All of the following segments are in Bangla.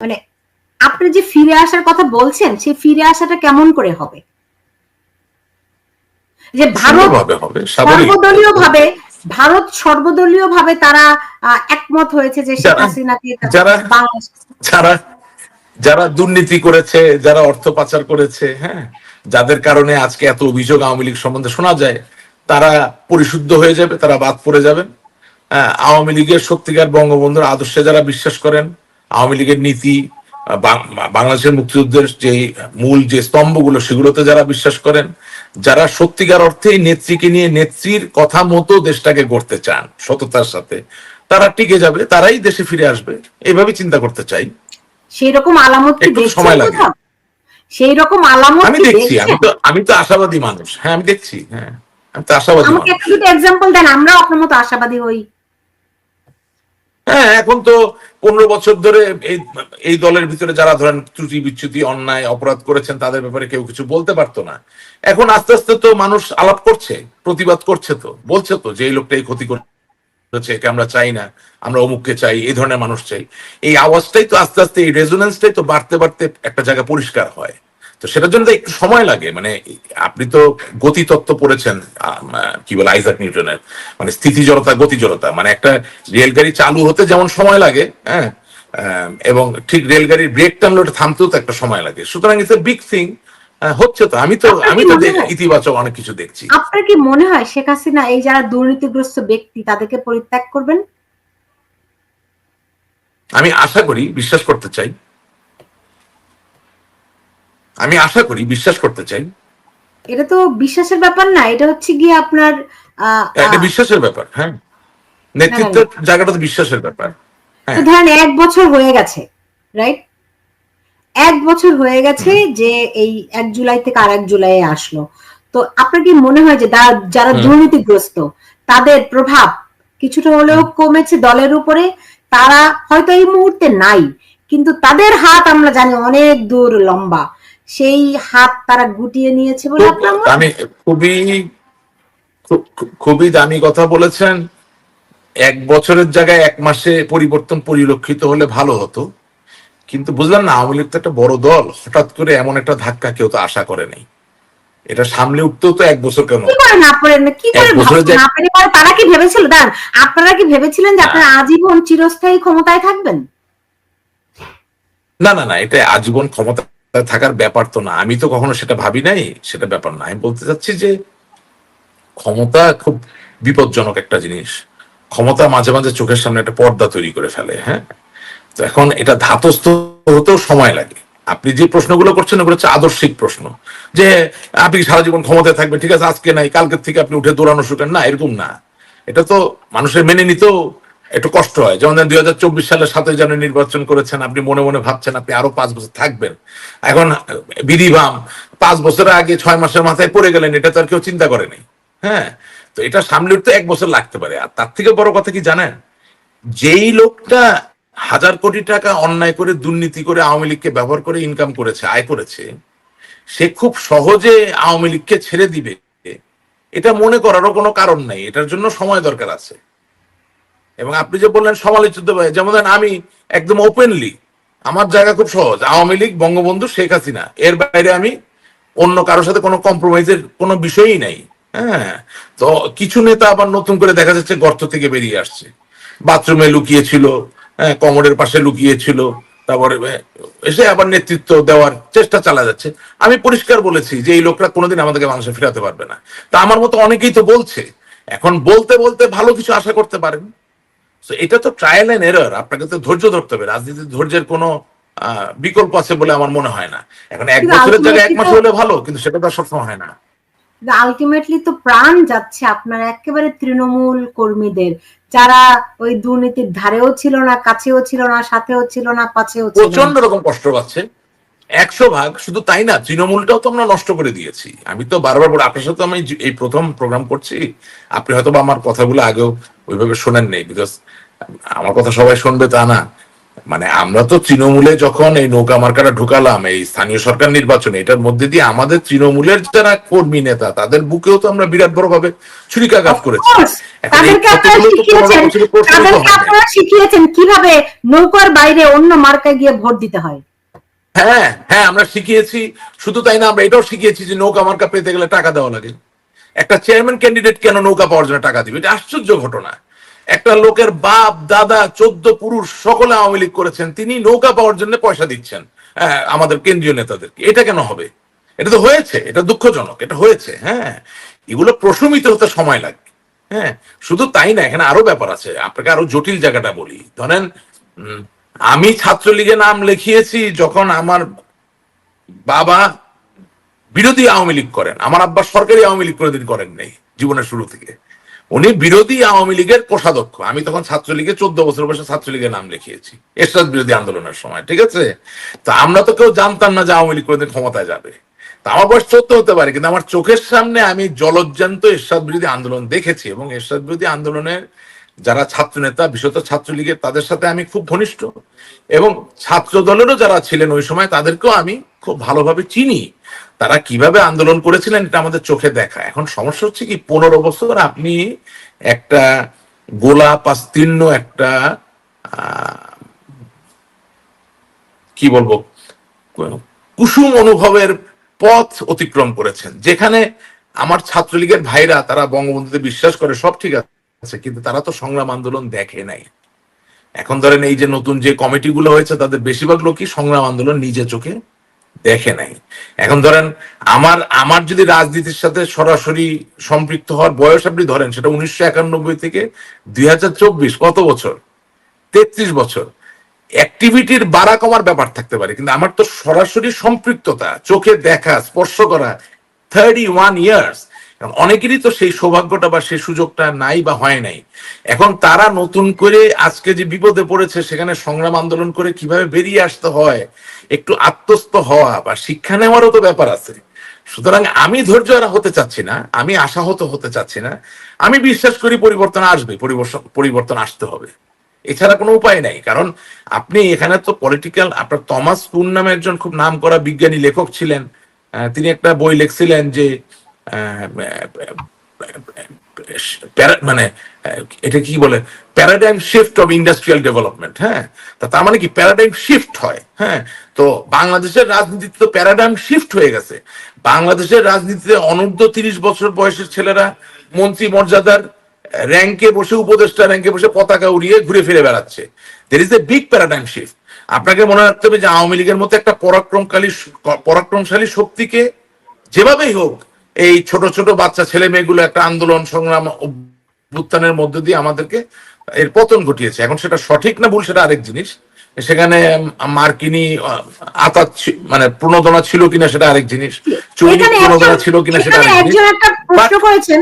মানে আপনি যে ফিরে আসার কথা বলছেন, সেই ফিরে আসাটা কেমন করে হবে? যে ভারত সর্বদলীয় ভাবে তারা একমত হয়েছে যে শেখ হাসিনাকে যারা দুর্নীতি করেছে, যারা অর্থ পাচার করেছে, হ্যাঁ, যাদের কারণে আজকে এত অভিযোগ আওয়ামী লীগ সম্বন্ধে শোনা যায়, তারা পরিশুদ্ধ হয়ে যাবে, তারা বাদ পড়ে যাবেন। আওয়ামী লীগের সত্যিকার বঙ্গবন্ধুর আদর্শে যারা বিশ্বাস করেন, আওয়ামী লীগের নীতি, বাংলাদেশের মুক্তিযুদ্ধের যে মূল যে স্তম্ভগুলো সেগুলোতে যারা বিশ্বাস করেন, যারা সত্যিকার অর্থে নেত্রীকে নিয়ে নেত্রীর কথা মতো দেশটাকে গড়তে চান সততার সাথে, তারা টিকে যাবে, তারাই দেশে ফিরে আসবে, এইভাবে চিন্তা করতে চাই। সেই রকম আলামত কি দেখছেন? সময় লাগে, সেই রকম আলামত আমি দেখছি। আমি তো আশাবাদী মানুষ। হ্যাঁ, আমি দেখছি। হ্যাঁ, আমি তো আশাবাদী। আমাকে একটা দুটো एग्जांपल দেন, আমরাও আপনার মতো আশাবাদী হই। হ্যাঁ, এখন তো 15 বছর ধরে এই দলের ভিতরে যারা ধরেন ত্রুটি বিচ্যুতি অন্যায় অপরাধ করেছেন তাদের ব্যাপারে কেউ কিছু বলতে পারতো না। এখন আস্তে আস্তে তো মানুষ আলাপ করছে, প্রতিবাদ করছে, তো বলছে তো যে এই লোকটা এই ক্ষতি করেছে, একে আমরা চাই না, আমরা অমুককে চাই, এই ধরনের মানুষ চাই। এই আওয়াজটাই তো আস্তে আস্তে, এই রেজোনেন্সটাই তো বাড়তে বাড়তে একটা জায়গা পরিষ্কার হয়। তো সেটার জন্য একটু সময় লাগে। মানে আপনি তো গতিতত্ত্ব পড়েছেন, কি বলে, আইজাক নিউটনের, মানে স্থিতি জড়তা গতি জড়তা, মানে একটা রেলগাড়ি চালু হতে যেমন সময় লাগে, হ্যাঁ, এবং ঠিক রেলগাড়ির ব্রেক টানলে ওটা থামতেও তো একটা সময় লাগে। সুতরাং ইটস এ বিগ থিং। হচ্ছে তো, আমি তো ইতিবাচক অনেক কিছু দেখছি। আপনার কি মনে হয় শেখ হাসিনা এই যারা দুর্নীতিগ্রস্ত ব্যক্তি তাদেরকে পরিত্যাগ করবেন? আমি আশা করি, বিশ্বাস করতে চাই, আমি আশা করি, বিশ্বাস করতে চাই। এটা তো বিশ্বাসের ব্যাপার না, এটা হচ্ছে গিয়ে আপনার এটা বিশ্বাসের ব্যাপার। হ্যাঁ, নেতৃত্বের জায়গাটা তো বিশ্বাসের ব্যাপার। তো ধরেন 1 বছর হয়ে গেছে, রাইট? 1 বছর হয়ে গেছে যে এই 1 জুলাই থেকে আর 1 জুলাই আসলো। তো আপনার কি মনে হয় যে যারা দুর্নীতিগ্রস্ত তাদের প্রভাব কিছুটা হলেও কমেছে দলের উপরে? তারা হয়তো এই মুহূর্তে নাই, কিন্তু তাদের হাত আমরা জানি অনেক দূর লম্বা, সেই হাত তারা গুটিয়ে নিয়েছে বলে আপনার মনে হয়? আমি খুবই দামি কথা বলেছেন। 1 বছরের জায়গায় 1 মাসে পরিবর্তন পরিলক্ষিত হলে ভালো হতো, কিন্তু বুঝলাম না, আওয়ামী লীগ তো একটা বড় দল, হঠাৎ করে এমন একটা ধাক্কা কেউ তো আশা করে নাই। এটা সামলে উঠতেও তো 1 বছর কেন? তারা কি ভেবেছিল, দাঁড়ান, আপনারা কি ভেবেছিলেন যে আপনারা আজীবন চিরস্থায়ী ক্ষমতায় থাকবেন? না না না, এটা আজীবন ক্ষমতা থাকার ব্যাপার তো না। আমি তো কখনো সেটা ভাবি নাই, সেটা ব্যাপার না। আমি বলতে চাচ্ছি যে ক্ষমতা খুব বিপজ্জনক একটা জিনিস। ক্ষমতা মাঝে মাঝে চোখের সামনে একটা পর্দা তৈরি করে ফেলে। হ্যাঁ, তো এখন এটা ধাতস্থ হতেও সময় লাগে। আপনি যে প্রশ্নগুলো করছেন ওগুলো হচ্ছে আদর্শিক প্রশ্ন, যে আপনি সারা জীবন ক্ষমতায় থাকবেন, ঠিক আছে, আজকে নাই কালকের থেকে আপনি উঠে দৌড়ানো শুটেন না, এরকম না। এটা তো মানুষের মেনে নিতেও একটু কষ্ট হয়। যেমন 2024 সালে 7 জানুয়ারি নির্বাচন করেছেন, আপনি মনে মনে ভাবছেন আপনি আরো 5 বছর থাকবেন। এখন বিধিবাম 5 বছরের আগে 6 মাসের মাথায় পড়ে গেলেন, এটা তো আর কেউ চিন্তা করেনি। হ্যাঁ, তো এটা সামলে উঠতে 1 বছর লাগতে পারে। আর তার থেকে বড় কথা কি জানেন, যেই লোকটা 1000 কোটি টাকা অন্যায় করে দুর্নীতি করে আওয়ামী লীগকে ব্যবহার করে ইনকাম করেছে, আয় করেছে, সে খুব সহজে আওয়ামী লীগকে ছেড়ে দিবে এটা মনে করারও কোনো কারণ নাই। এটার জন্য সময় দরকার আছে। এবং আপনি যে বললেন সমালোচিত, যেমন আমি একদম ওপেনলি, আমার জায়গা খুব সহজ, আওয়ামী লীগ, বঙ্গবন্ধু, শেখ হাসিনা, এর বাইরে আমি অন্য কারোর সাথে কোনো কম্প্রোমাইজের কোনো বিষয়ই নাই। হ্যাঁ, তো কিছু নেতা আবার নতুন করে দেখা যাচ্ছে গর্ত থেকে বেরিয়ে আসছে, বাথরুমে লুকিয়েছিল, হ্যাঁ, কমোডের পাশে লুকিয়েছিল, তারপরে এসে আবার নেতৃত্ব দেওয়ার চেষ্টা চালা যাচ্ছে। আমি পরিষ্কার বলেছি যে এই লোকরা কোনোদিন আমাদেরকে মানুষে ফেরাতে পারবে না। তা আমার মতো অনেকেই তো বলছে। এখন বলতে বলতে ভালো কিছু আশা করতে পারেন। এটা তো ট্রায়াল এন্ড এরর, আপনাকে তো ধৈর্য ধরতে হবে। রাজনীতির ধৈর্যের কোনো বিকল্প আছে বলে আমার মনে হয় না। এখন 1 বছরের জায়গায় 1 মাস হলে ভালো, কিন্তু সেটা তো সবসময় হয় না। আলটিমেটলি তো প্রাণ যাচ্ছে আপনার একেবারে তৃণমূল কর্মীদের, যারা ওই দুর্নীতির ধারেও ছিল না, কাছেও ছিল না, সাথেও ছিল না, পাশেও ছিল না। প্রচন্ড রকম কষ্ট পাচ্ছে 100 ভাগ। শুধু তাই না, তৃণমূলটাও তো আমরা নষ্ট করে দিয়েছি। আমি তো বারবার বলি, আপনার সাথে আমি এই প্রথম প্রোগ্রাম করছি, আপনি হয়তো আমার কথাগুলো আগেও ওইভাবে শোনেন নেই, বিকজ আমার কথা সবাই শুনবে তা না। মানে আমরা তো তৃণমূলে যখন এই নৌকা মার্কাটা ঢুকালাম এই স্থানীয় সরকার নির্বাচনে, এটার মধ্যে দিয়ে আমাদের তৃণমূলের যারা কর্মী নেতা তাদের বুকেও তো আমরা বিরাট বড় ভাবে ছুরিকাঘাত করেছি। অফকোর্স এখন এই তাদেরকে আপনারা ক্ষতগুলো তো 15 শিখিয়েছেন, বছরে প্রশ্নই তো তাদেরকে হয় নাই। আপনারা শিখিয়েছেন কিভাবে নৌকার বাইরে অন্য মার্কায় গিয়ে ভোট দিতে হয়। হ্যাঁ হ্যাঁ, আমরা শিখিয়েছি। শুধু তাই না, আমরা এটাও শিখিয়েছি যে নৌকা মার্কা পেতে গেলে টাকা দেওয়া লাগে। একটা চেয়ারম্যান ক্যান্ডিডেট কেন নৌকা পাওয়ার জন্য টাকা দিবে? এটা আশ্চর্য ঘটনা। একটা লোকের বাপ দাদা 14 পুরুষ সকলে আওয়ামী লীগ করেছেন, তিনি নৌকা পাওয়ার জন্য পয়সা দিচ্ছেন আমাদের কেন্দ্রীয় নেতাদেরকে। এটা কেন হবে? এটা তো হয়েছে, এটা দুঃখজনক, এটা হয়েছে। হ্যাঁ, এগুলো প্রশমিত হতে সময় লাগে। হ্যাঁ, শুধু তাই না, এখানে আরো ব্যাপার আছে। আপনাকে আরো জটিল জায়গাটা বলি। ধরেন আমি ছাত্রলীগে নাম লিখিয়েছি যখন আমার বাবা বিরোধী আওয়ামী লীগ করেন। আমার আব্বা সরকারি আওয়ামী লীগ কোনোদিন করেন নাই জীবনের শুরু থেকে। উনি বিরোধী আওয়ামী লীগের কোষাধ্যক্ষ। আমি তখন ছাত্রলীগে 14 বছর বয়সে ছাত্রলীগের নাম লিখিয়েছি এরশাদ বিরোধী আন্দোলনের সময়। ঠিক আছে, তো আমরা তো কেউ জানতাম না যে আওয়ামী লীগ কোনোদিন ক্ষমতায় যাবে। তা আমার বয়স 14 হতে পারে, কিন্তু আমার চোখের সামনে আমি জলজ্জান্ত এরশাদ বিরোধী আন্দোলন দেখেছি, এবং এরশাদ বিরোধী আন্দোলনের যারা ছাত্র নেতা, বিশেষত ছাত্রলীগের, তাদের সাথে আমি খুব ঘনিষ্ঠ, এবং ছাত্র দলেরও যারা ছিলেন ওই সময় তাদেরকেও আমি খুব ভালোভাবে চিনি। তারা কিভাবে আন্দোলন করেছিলেন এটা আমাদের চোখে দেখা। এখন সমস্যা হচ্ছে কি, 15 বছর আপনি একটা গোলাপাস্তীর্ণ একটা কি বলবো কুসুম অনুভবের পথ অতিক্রম করেছেন, যেখানে আমার ছাত্রলীগের ভাইরা তারা বঙ্গবন্ধুতে বিশ্বাস করে, সব ঠিক আছে, কিন্তু তারা তো সংগ্রাম আন্দোলন দেখে নাই। এখন ধরেন এই যে নতুন যে কমিটিগুলো হয়েছে তাদের বেশিরভাগ লোকই সংগ্রাম আন্দোলন নিজে চোখে দেখে নাই। এখন ধরেন আমার আমার যদি রাজনীতির সাথে সরাসরি সম্পৃক্ত হওয়ার বয়স আপনি ধরেন, সেটা 1991 থেকে 2024, কত বছর? 33 বছর। অ্যাক্টিভিটির বাড়া কমার ব্যাপার থাকতে পারে, কিন্তু আমার তো সরাসরি সম্পৃক্ততা, চোখে দেখা, স্পর্শ করা 31 ইয়ার্স। অনেকেরই তো সেই সৌভাগ্যটা বা সেই সুযোগটা নাই বা হয় নাই। এখন তারা নতুন করে আজকে যে বিপদে পড়েছে, সেখানে সংগ্রাম আন্দোলন করে কিভাবে বেরিয়ে আসতে হয়, একটু আত্মস্থ হওয়া বা শিক্ষা নেওয়ারও তো ব্যাপার আছে। সুতরাং আমি ধৈর্য হতে চাচ্ছি না, আমি আশাহত হতে চাচ্ছি না। আমি বিশ্বাস করি পরিবর্তন আসবে, পরিবর্তন আসতে হবে, এছাড়া কোনো উপায় নাই। কারণ আপনি এখানে তো পলিটিক্যাল, আপনার থমাস কুন নামে একজন খুব নাম করা বিজ্ঞানী লেখক ছিলেন, তিনি একটা বই লিখছিলেন যে মানে এটা কি বলে, paradigm shift of industrial development. হ্যাঁ, তার মানে কি প্যারাডাইম শিফট হয়। হ্যাঁ, তো বাংলাদেশের রাজনীতিতে তো প্যারাডাইম শিফট হয়ে গেছে। বাংলাদেশের রাজনীতিতে অনূর্ধ্ব 30 বছর বয়সের ছেলেরা মন্ত্রী মর্যাদার র্যাঙ্কে বসে, উপদেষ্টা র্যাঙ্কে বসে পতাকা উড়িয়ে ঘুরে ফিরে বেড়াচ্ছে। There is a big paradigm shift. আপনাকে মনে রাখতে হবে যে আওয়ামী লীগের মতো একটা পরাক্রমশালী শক্তিকে যেভাবেই হোক এই ছোট ছোট বাচ্চা ছেলে মেয়েগুলো একটা আন্দোলন সংগ্রাম অভ্যুত্থানের মধ্য দিয়ে আমাদেরকে এর পতন ঘটিয়েছে। এখন সেটা সঠিক না ভুল সেটা আরেক জিনিস, সেখানে মার্কিনী আতাত মানে প্রণোদনা ছিল কিনা সেটা আরেক জিনিস, চৈনিক প্রণোদনা ছিল কিনা সেটা আরেক জিনিস। প্রশ্ন করেছেন,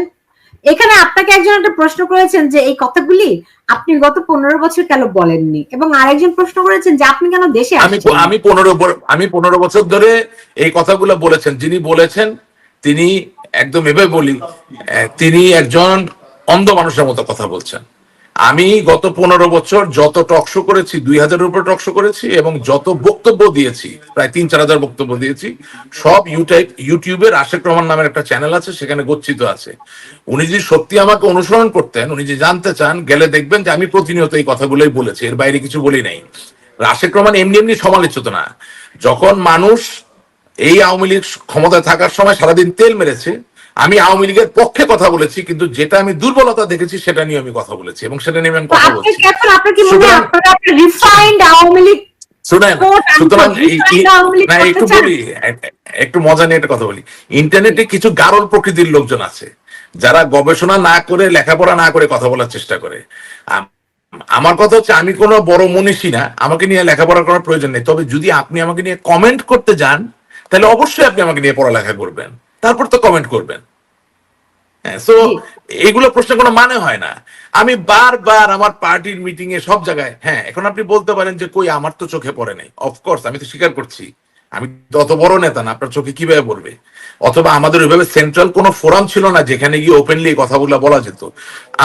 এখানে আপনাকে একজন একটা প্রশ্ন করেছেন যে এই কথাগুলি আপনি গত 15 বছর কেন বলেননি, এবং আরেকজন প্রশ্ন করেছেন যে আপনি কেন দেশে আসছেন। আমি 15 বছর ধরে এই কথাগুলো বলেছেন, যিনি বলেছেন তিনি একদম এভাবে বলি, তিনি একজন অন্ধ মানুষের মতো কথা বলছেন। আমি গত 15 বছর যত টকশো করেছি, 2000-এর উপরে টকশো করেছি, এবং যত বক্তব্য দিয়েছি, প্রায় 3-4 হাজার বক্তব্য দিয়েছি, সব ইউটিউবের আশেক রহমান নামের একটা চ্যানেল আছে, সেখানে গচ্ছিত আছে। উনি যদি সত্যি আমাকে অনুসরণ করতেন, উনি যদি জানতে চান, গেলে দেখবেন যে আমি প্রতিনিয়ত এই কথাগুলোই বলেছি, এর বাইরে কিছু বলি নাই। আশেক রহমান এমনি এমনি সমালোচিত না। যখন মানুষ এই আওয়ামী লীগ ক্ষমতায় থাকার সময় সারাদিন তেল মেরেছে, আমি আওয়ামী লীগের পক্ষে কথা বলেছি, কিন্তু যেটা আমি দুর্বলতা দেখেছি সেটা নিয়ে আমি কথা বলেছি, এবং সেটা নিয়ে আমি কথা বলছি। সুতরাং একটু বলি, একটু মজা নিয়ে একটা কথা বলি। ইন্টারনেটে কিছু গারল প্রকৃতির লোকজন আছে যারা গবেষণা না করে, লেখাপড়া না করে কথা বলার চেষ্টা করে। আমার কথা হচ্ছে, আমি কোনো বড় মনীষী না, আমাকে নিয়ে লেখাপড়া করার প্রয়োজন নেই। তবে যদি আপনি আমাকে নিয়ে কমেন্ট করতে যান, তাহলে অবশ্যই আপনি আমাকে নিয়ে পড়ালেখা করবেন, তারপর তো কমেন্ট করবেন। এগুলো প্রশ্নের কোনো মানে হয় না। আমি বারবার আমার পার্টির মিটিং এ সব জায়গায়, হ্যাঁ, এখন আপনি বলতে পারেন যে কই আমার তো চোখে পড়ে নাই। অফকোর্স আমি তো স্বীকার করছি আমি তো অত বড় নেতা না, আপনার চোখে কিভাবে পড়বে? অথবা আমাদের ওইভাবে সেন্ট্রাল কোনো ফোরাম ছিল না যেখানে গিয়ে ওপেনলি এই কথাগুলো বলা যেত।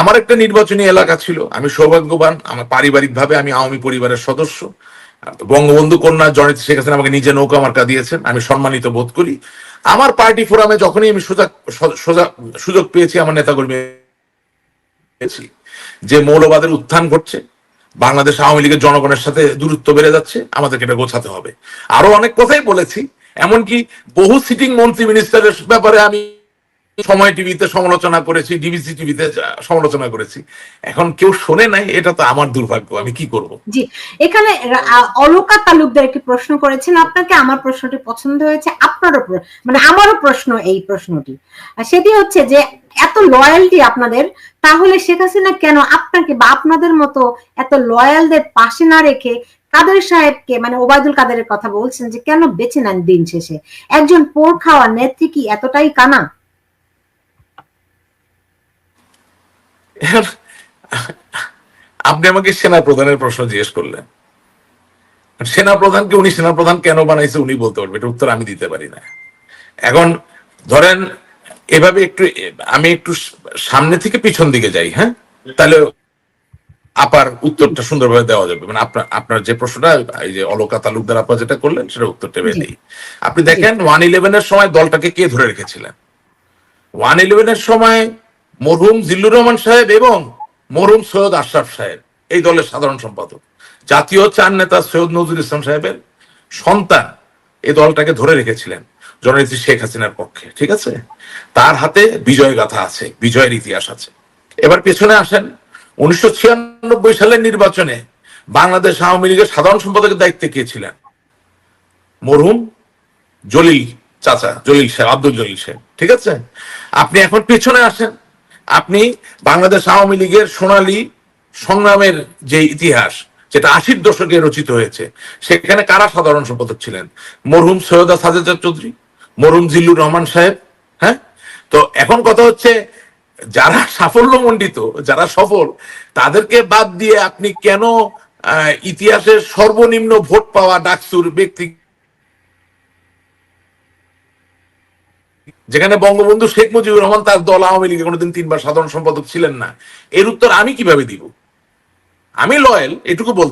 আমার একটা নির্বাচনী এলাকা ছিল, আমি সৌভাগ্যবান, আমার পারিবারিক ভাবে আমি আওয়ামী পরিবারের সদস্য। বঙ্গবন্ধু কন্যা জননেত্রী শেখ হাসিনা আমাকে নিজে নৌকা মার্কা দিয়েছেন, আমি সম্মানিত বোধ করি। আমার পার্টি ফোরামে যখনই আমি সুযোগ পেয়েছি, আমার নেতাকর্মী পেয়েছি যে মৌলবাদের উত্থান ঘটছে, বাংলাদেশ আওয়ামী লীগের জনগণের সাথে দূরত্ব বেড়ে যাচ্ছে, আমাদেরকে এটা গোছাতে হবে। আরো অনেক কথাই বলেছি, এমনকি বহু সিটিং মন্ত্রী মিনিস্টারের ব্যাপারে আমি সময় টিভিতে সমালোচনা করেছি, ডিবিসি টিভিতে সমালোচনা করেছি। এখন কেউ শোনে নাই, এটা তো আমার দুর্ভাগ্য, আমি কি করব? জি, এখানে অলকা তালুকদার একটি প্রশ্ন করেছেন আপনাকে, আমার প্রশ্নটি পছন্দ হয়েছে, আপনারও মানে আমারও প্রশ্ন এই প্রশ্নটি, সেটি হচ্ছে যে এত লয়ালটি আপনাদের, তাহলে শেখ হাসিনা কেন আপনাকে বা আপনাদের মতো এত লয়ালদের পাশে না রেখে কাদের সাহেবকে, মানে ওবায়দুল কাদেরের কথা বলছেন, যে কেন বেছে নেন দিন শেষে? একজন পোড় খাওয়া নেত্রী কি এতটাই কানা? আপনি আমাকে সেনা প্রধানের প্রশ্ন জিজ্ঞেস করলেন, সেনা প্রধানকে উনি সেনা প্রধান কেন বানাইছে উনি বলতে পারবে, এটা উত্তর আমি দিতে পারি না। এখন ধরেন এভাবে একটু, আমি একটু সামনে থেকে পিছন দিকে যাই, হ্যাঁ, তাহলে আপার উত্তরটা সুন্দরভাবে দেওয়া যাবে। মানে আপনার আপনার যে প্রশ্নটা, এই যে অলকা তালুকদার আপা যেটা করলেন, সেটা উত্তরটা দেই। আপনি দেখেন 111-এর সময় দলটাকে কে ধরে রেখেছিলেন? 111-এর সময় মরহুম জিল্লুর রহমান সাহেব এবং মরহুম সৈয়দ আশরাফ সাহেব, এই দলের সাধারণ সম্পাদক। জাতীয় চার নেতা সৈয়দ নজরুল ইসলাম সাহেবের সন্তান এই দলটাকে ধরে রেখেছিলেন জননেত্রী শেখ হাসিনার পক্ষে, ঠিক আছে? তার হাতে বিজয় গাথা আছে, বিজয়ের ইতিহাস আছে। এবার পেছনে আসেন, 1996 সালের নির্বাচনে বাংলাদেশ আওয়ামী লীগের সাধারণ সম্পাদকের দায়িত্বে কে ছিলেন? মরহুম জলিল চাচা, জলিল সাহেব, আব্দুল জলিল সাহেব, ঠিক আছে? আপনি এখন পেছনে আসেন, আপনি বাংলাদেশ আওয়ামী লীগের সোনালী সংগ্রামের যে ইতিহাস, যেটা 80-র দশকে রচিত হয়েছে, সেখানে কারা সাধারণ সম্পাদক ছিলেন? মরহুম সৈয়দা সাজেদা চৌধুরী, মরহুম জিল্লুর রহমান সাহেব। হ্যাঁ, তো এখন কথা হচ্ছে, যারা সাফল্যমণ্ডিত, যারা সফল, তাদেরকে বাদ দিয়ে আপনি কেন ইতিহাসের সর্বনিম্ন ভোট পাওয়া ডাকসুর ব্যক্তি, যেখানে বঙ্গবন্ধু শেখ মুজিবুর রহমান তার দল আওয়ামী লীগে কোনোদিন 3 বার সাধারণ সম্পাদক ছিলেন না, এর উত্তর আমি কিভাবে দিব? আমি লয়াল এটুকু বলতে